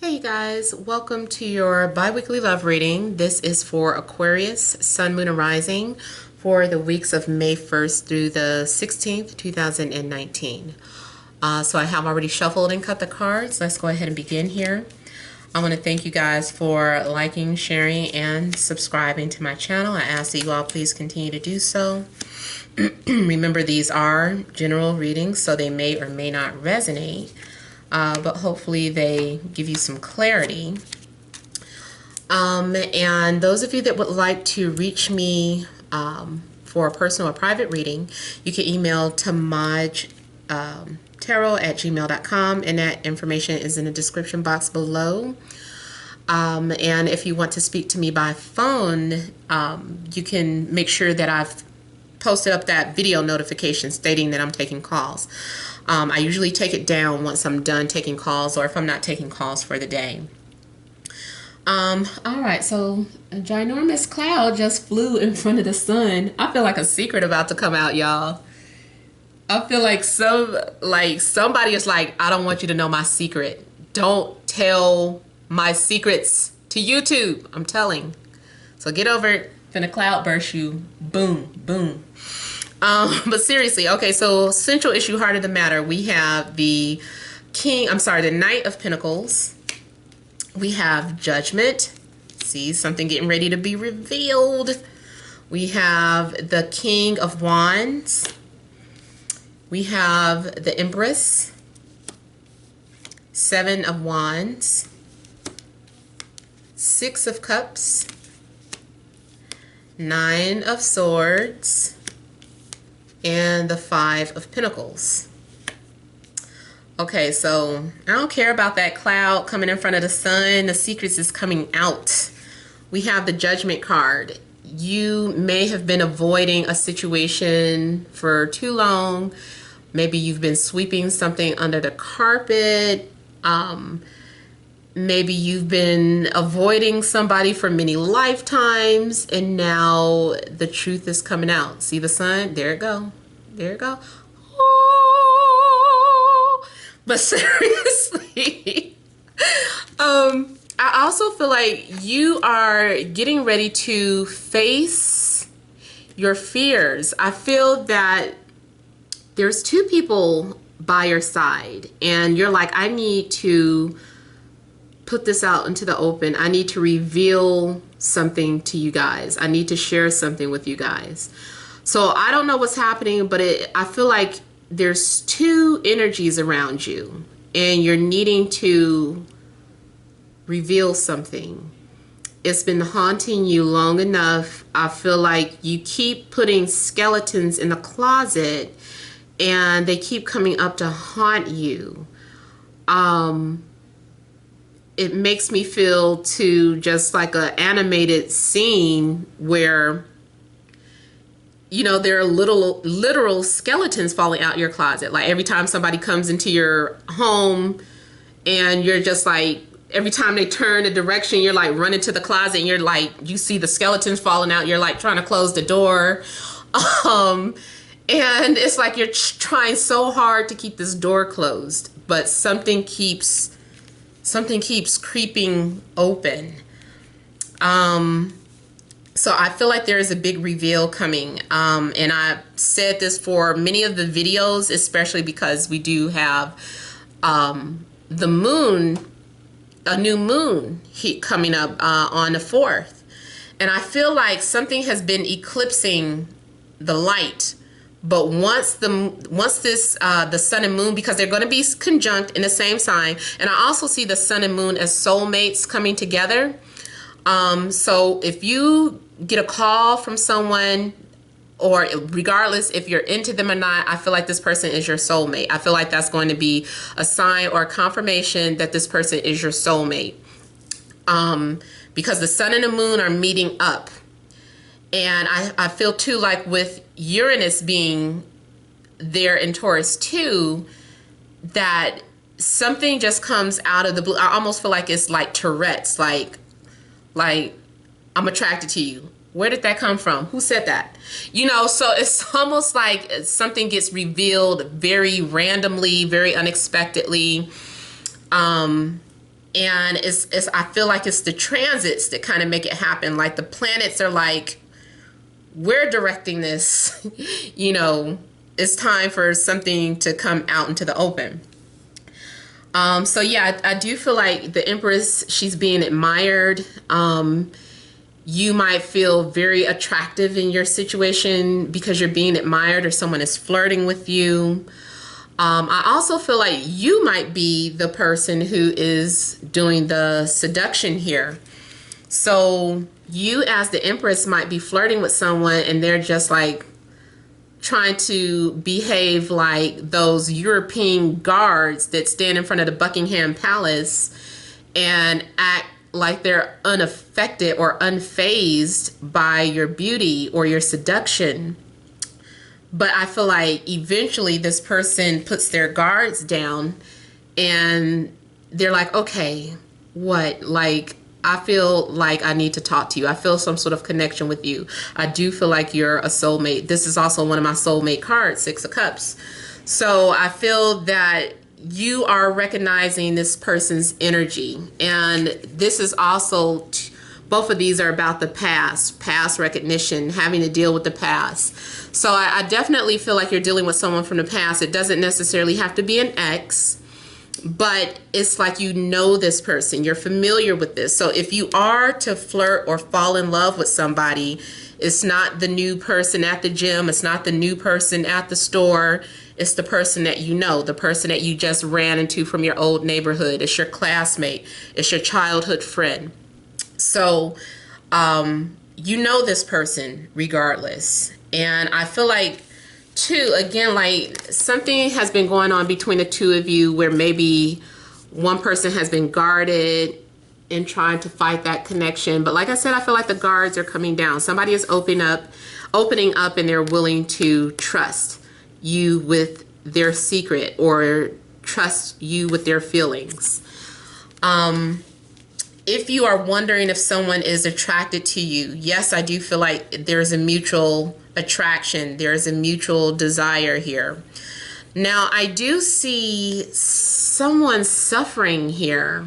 Hey guys, welcome to your bi-weekly love reading. This is for Aquarius, Sun, Moon, and Rising for the weeks of May 1st through the 16th, 2019. So I have already shuffled and cut the cards. Let's go ahead and begin here. I want to thank you guys for liking, sharing, and subscribing to my channel. I ask that you all please continue to do so. Remember, these are general readings, so they may or may not resonate. But hopefully they give you some clarity. And those of you that would like to reach me for a personal or private reading, you can email TemajTarot@gmail.com, and that information is in the description box below. And if you want to speak to me by phone, you can make sure that I've posted up that video notification stating that I'm taking calls. I usually take it down once I'm done taking calls, or if I'm not taking calls for the day. All right, so a ginormous cloud just flew in front of the sun. I feel like a secret about to come out, y'all. I feel like somebody is like, I don't want you to know my secret. Don't tell my secrets to YouTube. I'm telling. So get over it. Finna cloud burst you. Boom, boom. But seriously, okay, so central issue, heart of the matter. We have the Knight of Pentacles. We have Judgment. See, something getting ready to be revealed. We have the King of Wands. We have the Empress. Seven of Wands. Six of Cups. Nine of Swords. And the Five of Pentacles. Okay, so I don't care about that cloud coming in front of the sun. The secrets is coming out. We have the Judgment card. You may have been avoiding a situation for too long. Maybe you've been sweeping something under the carpet. Maybe you've been avoiding somebody for many lifetimes, and now the truth is coming out. See the sun? There it go. There it go. Oh. But seriously, I also feel like you are getting ready to face your fears. I feel that there's two people by your side, and you're like, I need to put this out into the open. I need to reveal something to you guys. I need to share something with you guys. So I don't know what's happening, but I feel like there's two energies around you, and you're needing to reveal something. It's been haunting you long enough. I feel like you keep putting skeletons in the closet, and they keep coming up to haunt you. It makes me feel to just like an animated scene where, you know, there are literal skeletons falling out your closet. Like every time somebody comes into your home, and you're just like, every time they turn a direction, you're like running to the closet, and you're like, you see the skeletons falling out. You're like trying to close the door. And it's like you're trying so hard to keep this door closed, but something keeps creeping open. So I feel like there is a big reveal coming. And I said this for many of the videos, especially because we do have the moon, a new moon coming up on the 4th. And I feel like something has been eclipsing the light. But once the sun and moon, because they're going to be conjunct in the same sign, and I also see the sun and moon as soulmates coming together. So if you get a call from someone, or regardless if you're into them or not, I feel like this person is your soulmate. I feel like that's going to be a sign or a confirmation that this person is your soulmate. Because the sun and the moon are meeting up. And I feel too like with Uranus being there in Taurus too, that something just comes out of the blue. I almost feel like it's like Tourette's, like I'm attracted to you. Where did that come from? Who said that? You know, so it's almost like something gets revealed very randomly, very unexpectedly. And it's I feel like it's the transits that kind of make it happen. Like the planets are like, we're directing this, you know, it's time for something to come out into the open. So yeah, I do feel like the Empress, she's being admired. You might feel very attractive in your situation because you're being admired or someone is flirting with you. I also feel like you might be the person who is doing the seduction here. So you as the Empress might be flirting with someone and they're just like trying to behave like those European guards that stand in front of the Buckingham Palace and act like they're unaffected or unfazed by your beauty or your seduction. But I feel like eventually this person puts their guards down and they're like, okay, what? Like, I feel like I need to talk to you. I feel some sort of connection with you. I do feel like you're a soulmate. This is also one of my soulmate cards, Six of Cups. So I feel that you are recognizing this person's energy. And this is also, both of these are about the past recognition, having to deal with the past. So I definitely feel like you're dealing with someone from the past. It doesn't necessarily have to be an ex, but it's like you know this person, you're familiar with this. So if you are to flirt or fall in love with somebody, it's not the new person at the gym, it's not the new person at the store, it's the person that you know, the person that you just ran into from your old neighborhood. It's your classmate, it's your childhood friend. So you know this person regardless. And I feel like too, again, like something has been going on between the two of you where maybe one person has been guarded and trying to fight that connection. But like I said, I feel like the guards are coming down. Somebody is opening up and they're willing to trust you with their secret or trust you with their feelings. If you are wondering if someone is attracted to you, yes, I do feel like there's a mutual attraction. There's a mutual desire here. Now, I do see someone suffering here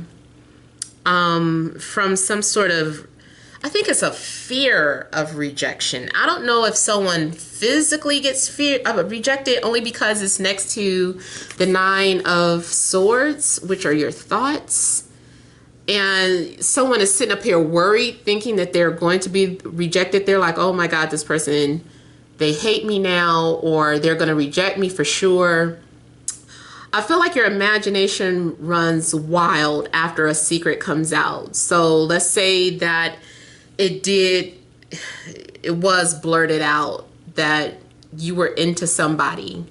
from some sort of, I think it's a fear of rejection. I don't know if someone physically gets rejected only because it's next to the Nine of Swords, which are your thoughts. And someone is sitting up here worried, thinking that they're going to be rejected. They're like, oh my God, this person, they hate me now, or they're going to reject me for sure. I feel like your imagination runs wild after a secret comes out. So let's say that it was blurted out that you were into somebody,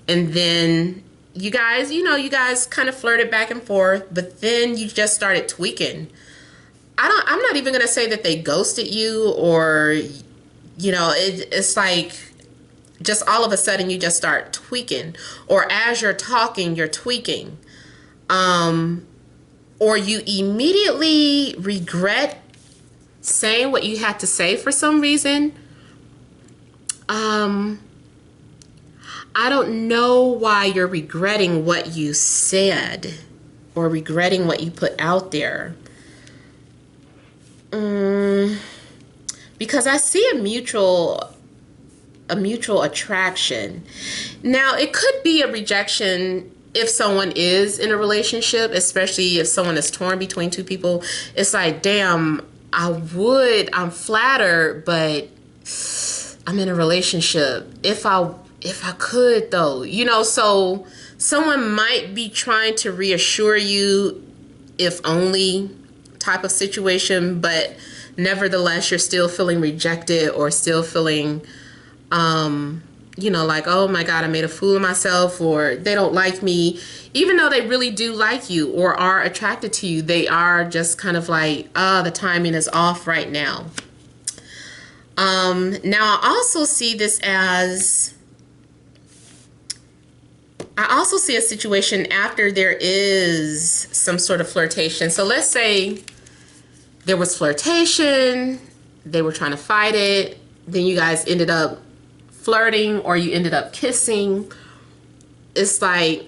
and then you guys kind of flirted back and forth, but then you just started tweaking. I'm not even gonna say that they ghosted you, or it's like just all of a sudden you just start tweaking, or as you're talking you're tweaking, or you immediately regret saying what you had to say for some reason. I don't know why you're regretting what you said or regretting what you put out there. Because I see a mutual attraction. Now, it could be a rejection if someone is in a relationship, especially if someone is torn between two people. It's like, damn, I'm flattered, but I'm in a relationship. If I could though, so someone might be trying to reassure you, if only type of situation, but nevertheless, you're still feeling rejected or still feeling, like, oh my God, I made a fool of myself, or they don't like me, even though they really do like you or are attracted to you. They are just kind of like, the timing is off right now. Now I also see this as, I also see a situation after there is some sort of flirtation. So let's say there was flirtation, they were trying to fight it, then you guys ended up flirting or you ended up kissing. It's like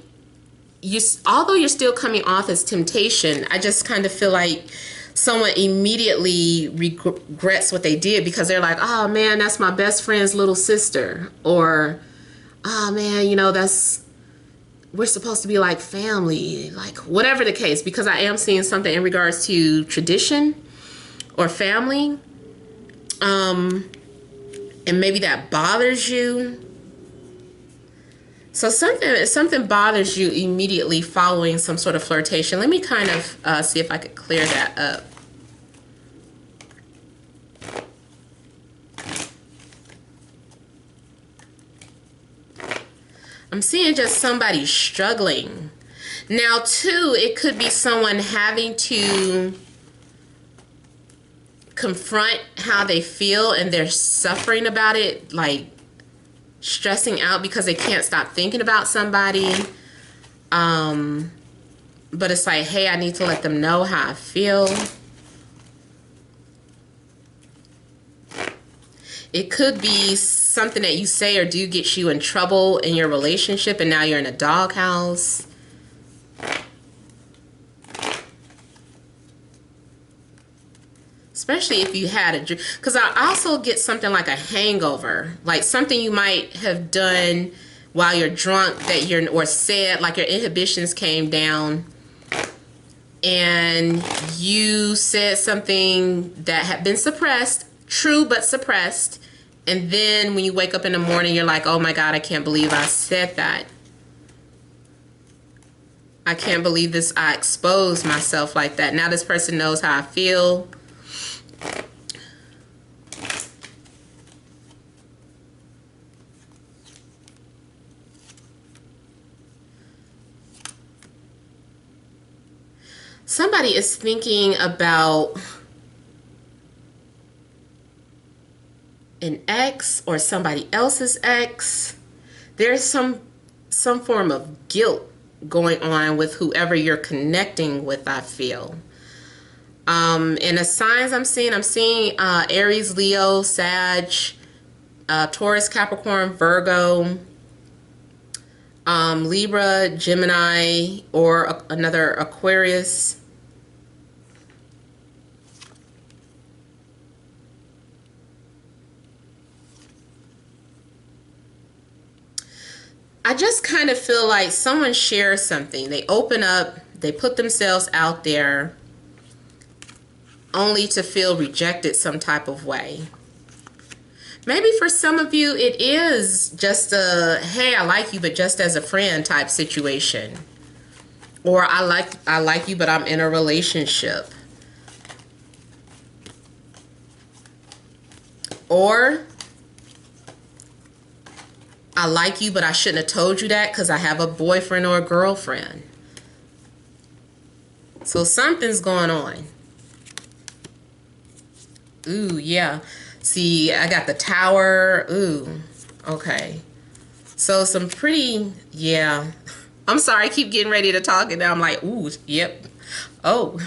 although you're still coming off as temptation, I just kind of feel like someone immediately regrets what they did because they're like, oh man, that's my best friend's little sister. Or, oh man, you know, we're supposed to be like family, like whatever the case, because I am seeing something in regards to tradition or family. And maybe that bothers you. So something bothers you immediately following some sort of flirtation. Let me kind of see if I could clear that up. I'm seeing just somebody struggling. Now, too, it could be someone having to confront how they feel and they're suffering about it, like stressing out because they can't stop thinking about somebody. But it's like, hey, I need to let them know how I feel. It could be something that you say or do gets you in trouble in your relationship, and now you're in a doghouse. Especially if you had a drink. Because I also get something like a hangover. Like something you might have done while you're drunk that you're, or said, like your inhibitions came down. And you said something that had been suppressed. True, but suppressed. And then when you wake up in the morning, you're like, oh my God, I can't believe I said that. I can't believe this. I exposed myself like that. Now this person knows how I feel. Somebody is thinking about an ex or somebody else's ex. There's some form of guilt going on with whoever you're connecting with, I feel. And the signs I'm seeing Aries, Leo, Sag, Taurus, Capricorn, Virgo, Libra, Gemini, or another Aquarius. I just kind of feel like someone shares something. They open up, they put themselves out there only to feel rejected some type of way. Maybe for some of you, it is just a, hey, I like you, but just as a friend type situation. Or I like you, but I'm in a relationship. Or I like you, but I shouldn't have told you that because I have a boyfriend or a girlfriend. So something's going on. Ooh, yeah. See, I got the Tower. Ooh, okay. So some pretty, yeah. I'm sorry, I keep getting ready to talk and now I'm like, ooh, yep. Oh,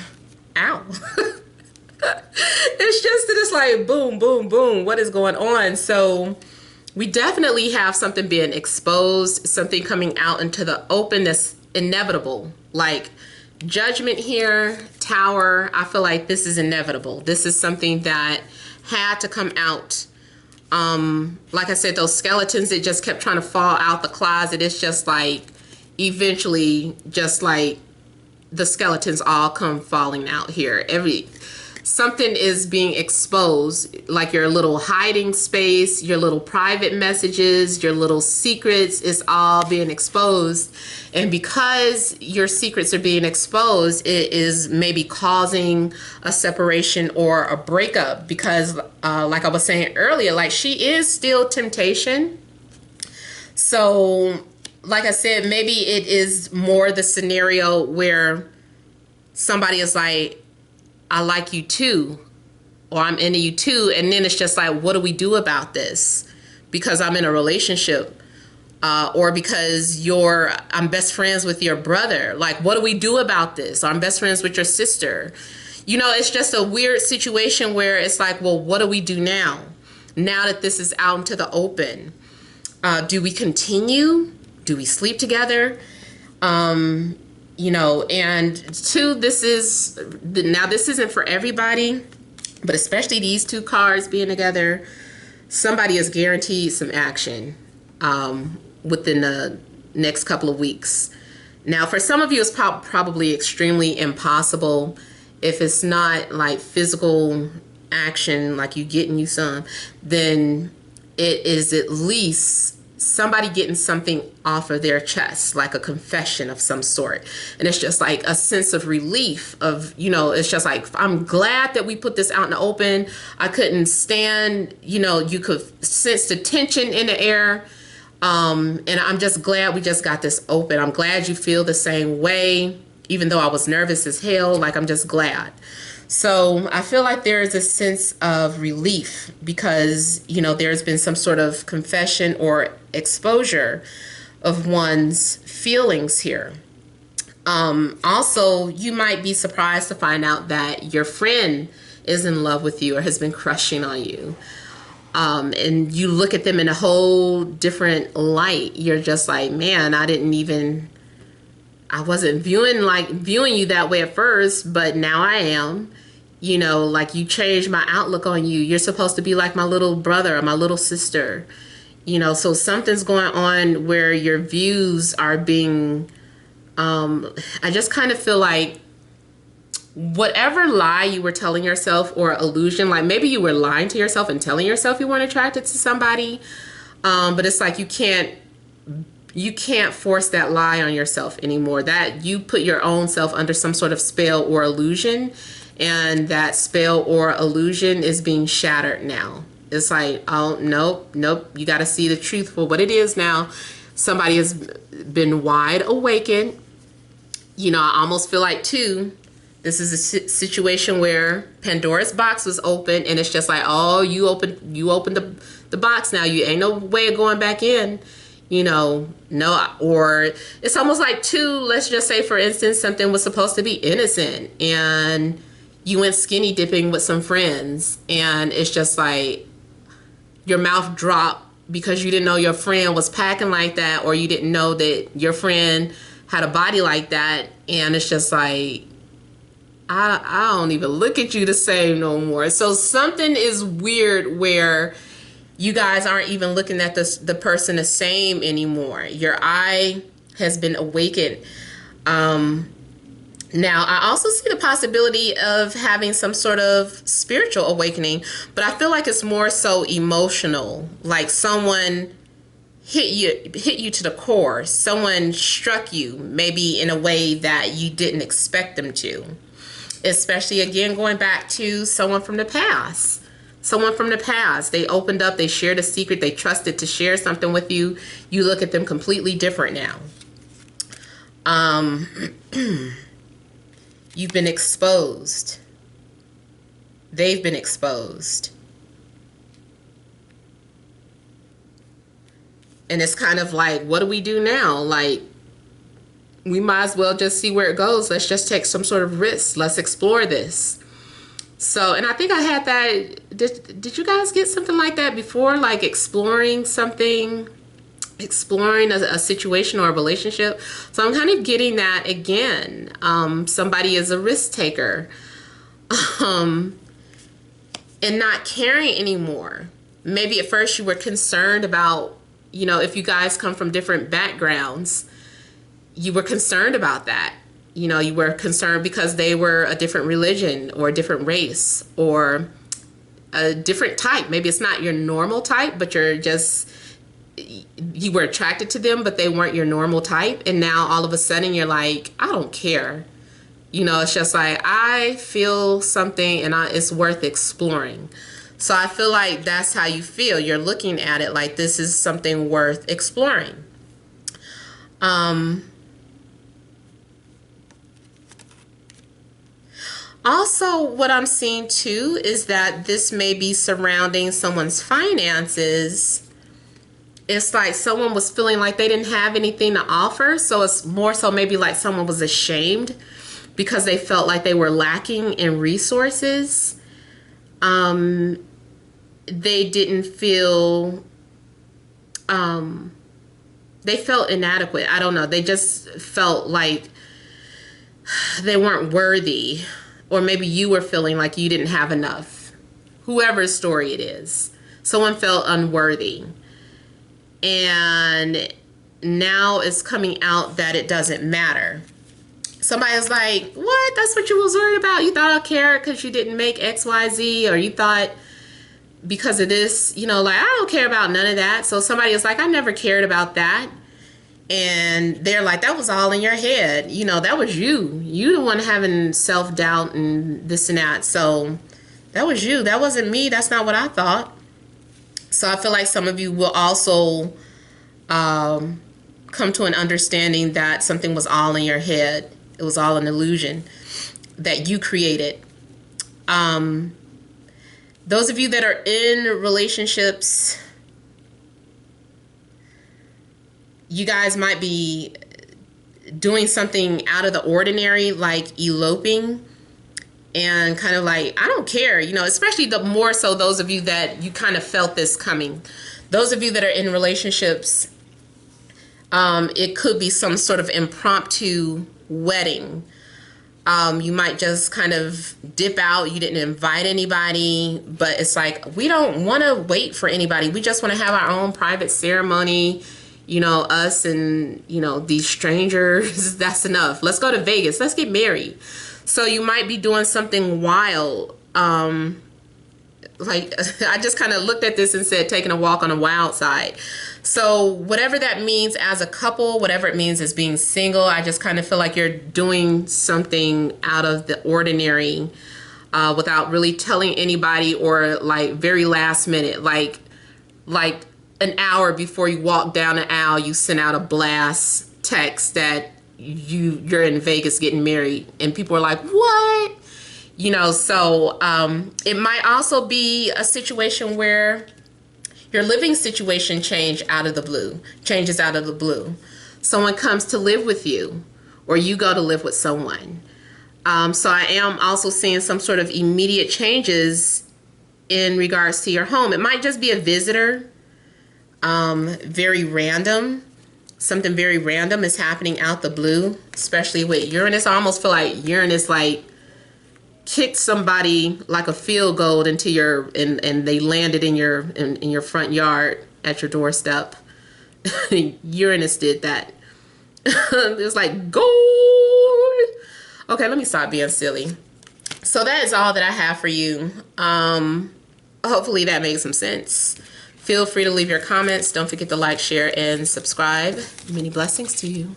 ow. It's just that it's like boom, boom, boom. What is going on? So we definitely have something being exposed, something coming out into the open that's inevitable. Like Judgment here, Tower, I feel like this is inevitable. This is something that had to come out. Like I said, those skeletons that just kept trying to fall out the closet, it's just like eventually just like the skeletons all come falling out here. Something is being exposed, like your little hiding space, your little private messages, your little secrets is all being exposed. And because your secrets are being exposed, it is maybe causing a separation or a breakup because like I was saying earlier, like she is still temptation. So like I said, maybe it is more the scenario where somebody is like, I like you too, or I'm into you too. And then it's just like, what do we do about this? Because I'm in a relationship, or because I'm best friends with your brother. Like, what do we do about this? Or I'm best friends with your sister. You know, it's just a weird situation where it's like, well, what do we do now? Now that this is out into the open, do we continue? Do we sleep together? You know, and two, this isn't for everybody, but especially these two cards being together, somebody is guaranteed some action within the next couple of weeks. Now, for some of you, it's probably extremely impossible. If it's not like physical action, like you getting you some, then it is at least somebody getting something off of their chest, like a confession of some sort. And it's just like a sense of relief of, you know, it's just like, I'm glad that we put this out in the open. I couldn't stand, you know, you could sense the tension in the air. And I'm just glad we just got this open. I'm glad you feel the same way, even though I was nervous as hell. Like, I'm just glad. So I feel like there is a sense of relief because, you know, there's been some sort of confession or exposure of one's feelings here. Also, you might be surprised to find out that your friend is in love with you or has been crushing on you. And you look at them in a whole different light. You're just like, man, I wasn't viewing you that way at first, but now I am. You know, like, you changed my outlook on you. You're supposed to be like my little brother or my little sister. You know, so something's going on where your views are being, I just kind of feel like whatever lie you were telling yourself or illusion, like maybe you were lying to yourself and telling yourself you weren't attracted to somebody, but it's like you can't force that lie on yourself anymore. That you put your own self under some sort of spell or illusion, and that spell or illusion is being shattered now. It's like, oh, nope, you got to see the truth for what it is now. Somebody has been wide awakened. You know, I almost feel like, too, this is a situation where Pandora's box was open, and it's just like, oh, you opened the box now. You ain't no way of going back in. You know, no, or it's almost like, too, let's just say, for instance, something was supposed to be innocent, and you went skinny dipping with some friends, and it's just like your mouth dropped because you didn't know your friend was packing like that, or you didn't know that your friend had a body like that. And it's just like, I don't even look at you the same no more. So something is weird where you guys aren't even looking at the person the same anymore. Your eye has been awakened. Now, I also see the possibility of having some sort of spiritual awakening, but I feel like it's more so emotional. Like someone hit you to the core. Someone struck you, maybe in a way that you didn't expect them to. Especially, again, going back to someone from the past. Someone from the past. They opened up, they shared a secret, they trusted to share something with you. You look at them completely different now. You've been exposed. They've been exposed. And it's kind of like, what do we do now? Like, we might as well just see where it goes. Let's just take some sort of risk. Let's explore this. So, and I think I had that. Did you guys get something like that before? Like exploring something, exploring a situation or a relationship. So I'm kind of getting that again. Somebody is a risk taker, and not caring anymore. Maybe at first you were concerned about, you know, if you guys come from different backgrounds, you were concerned about that. You know, you were concerned because they were a different religion or a different race or a different type. Maybe it's not your normal type, but you were attracted to them, but they weren't your normal type. And now all of a sudden you're like, I don't care. You know, it's just like, I feel something and it's worth exploring. So I feel like that's how you feel. You're looking at it like this is something worth exploring. Also, what I'm seeing too is that this may be surrounding someone's finances. It's like someone was feeling like they didn't have anything to offer. So it's more so maybe like someone was ashamed because they felt like they were lacking in resources. They didn't feel they felt inadequate. I don't know. They just felt like they weren't worthy, or maybe you were feeling like you didn't have enough. Whoever's story it is, someone felt unworthy, and now it's coming out that it doesn't matter. Somebody's like, what? That's what you was worried about? You thought I cared because you didn't make XYZ, or you thought because of this, you know, like, I don't care about none of that. So somebody is like, I never cared about that. And they're like, that was all in your head. You know, that was you. You the one having self-doubt and this and that. So that was you. That wasn't me. That's not what I thought. So I feel like some of you will also come to an understanding that something was all in your head. It was all an illusion that you created. Those of you that are in relationships, you guys might be doing something out of the ordinary, like eloping, and kind of like, I don't care, you know, especially the more so those of you that you kind of felt this coming. Those of you that are in relationships, it could be some sort of impromptu wedding. You might just kind of dip out. You didn't invite anybody, but it's like, we don't want to wait for anybody. We just want to have our own private ceremony. You know, us and, you know, these strangers, that's enough. Let's go to Vegas. Let's get married. So you might be doing something wild. Like, I just kind of looked at this and said, taking a walk on a wild side. So whatever that means as a couple, whatever it means as being single, I just kind of feel like you're doing something out of the ordinary without really telling anybody, or like very last minute, like an hour before you walk down the aisle, you send out a blast text that you're in Vegas getting married, and people are like, what? You know, so it might also be a situation where your living situation changes out of the blue. Someone comes to live with you, or you go to live with someone. So I am also seeing some sort of immediate changes in regards to your home. It might just be a visitor, very random. Something very random is happening out the blue, especially with Uranus. I almost feel like Uranus like kicked somebody like a field goal into your, and they landed in your front yard at your doorstep. Uranus did that. It was like gold. Okay, let me stop being silly. So that is all that I have for you. Hopefully that made some sense. Feel free to leave your comments. Don't forget to like, share, and subscribe. Many blessings to you.